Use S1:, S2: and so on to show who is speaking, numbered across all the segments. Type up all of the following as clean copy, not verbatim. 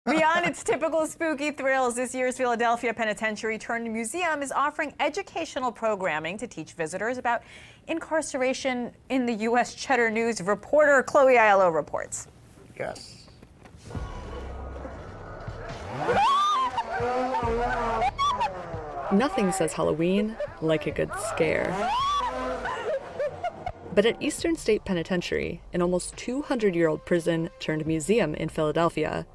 S1: Beyond its typical spooky thrills, this year's Philadelphia Penitentiary turned museum is offering educational programming to teach visitors about incarceration in the U.S. Cheddar News reporter Chloe Aiello reports.
S2: Yes.
S3: Nothing says Halloween like a good scare. But at Eastern State Penitentiary, an almost 200-year-old prison turned museum in Philadelphia,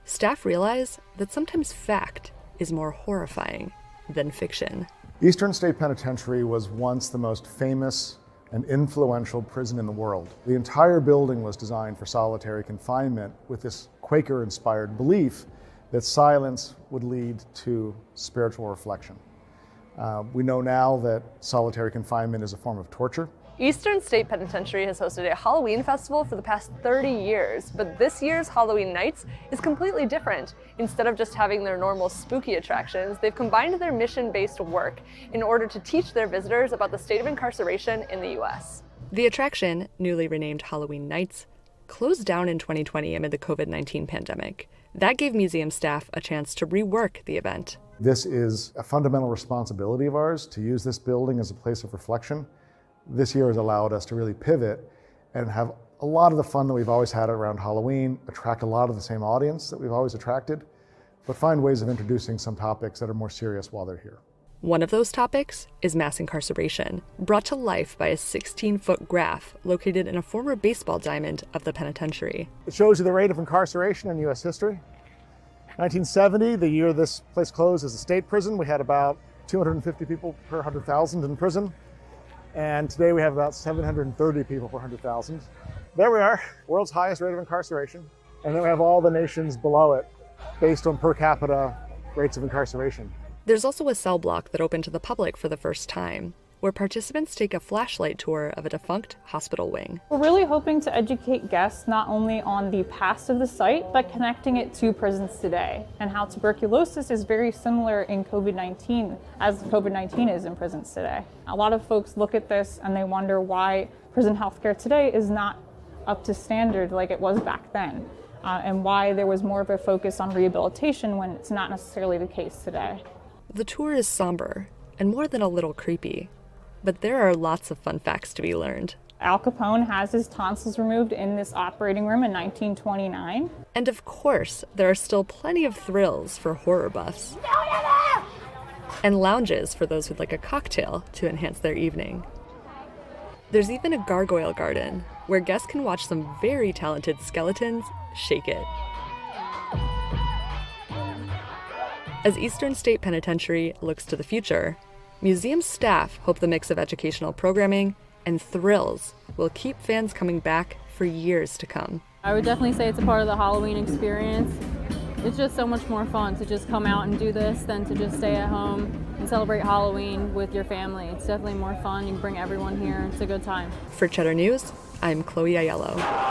S3: staff realize that sometimes fact is more horrifying than fiction.
S2: Eastern State Penitentiary was once the most famous and influential prison in the world. The entire building was designed for solitary confinement with this Quaker-inspired belief that silence would lead to spiritual reflection. We know now that solitary confinement is a form of torture.
S4: Eastern State Penitentiary has hosted a Halloween festival for the past 30 years, but this year's Halloween Nights is completely different. Instead of just having their normal spooky attractions, they've combined their mission-based work in order to teach their visitors about the state of incarceration in the U.S.
S3: The attraction, newly renamed Halloween Nights, closed down in 2020 amid the COVID-19 pandemic. That gave museum staff a chance to rework the event.
S2: This is a fundamental responsibility of ours to use this building as a place of reflection. This year has allowed us to really pivot and have a lot of the fun that we've always had around Halloween, attract a lot of the same audience that we've always attracted, but find ways of introducing some topics that are more serious while they're here.
S3: One of those topics is mass incarceration, brought to life by a 16-foot graph located in a former baseball diamond of the penitentiary.
S2: It shows you the rate of incarceration in U.S. history. 1970, the year this place closed as a state prison, we had about 250 people per 100,000 in prison. And today we have about 730 people per 100,000. There we are, world's highest rate of incarceration. And then we have all the nations below it based on per capita rates of incarceration.
S3: There's also a cell block that opened to the public for the first time, where participants take a flashlight tour of a defunct hospital wing.
S5: We're really hoping to educate guests not only on the past of the site, but connecting it to prisons today and how tuberculosis is very similar in COVID-19 as COVID-19 is in prisons today. A lot of folks look at this and they wonder why prison healthcare today is not up to standard like it was back then, and why there was more of a focus on rehabilitation when it's not necessarily the case today.
S3: The tour is somber and more than a little creepy. But there are lots of fun facts to be learned.
S5: Al Capone has his tonsils removed in this operating room in 1929.
S3: And of course, there are still plenty of thrills for horror buffs. And lounges for those who'd like a cocktail to enhance their evening. There's even a gargoyle garden, where guests can watch some very talented skeletons shake it. As Eastern State Penitentiary looks to the future, museum staff hope the mix of educational programming and thrills will keep fans coming back for years to come.
S6: I would definitely say it's a part of the Halloween experience. It's just so much more fun to just come out and do this than to just stay at home and celebrate Halloween with your family. It's definitely more fun. You can bring everyone here. It's a good time.
S3: For Cheddar News, I'm Chloe Aiello.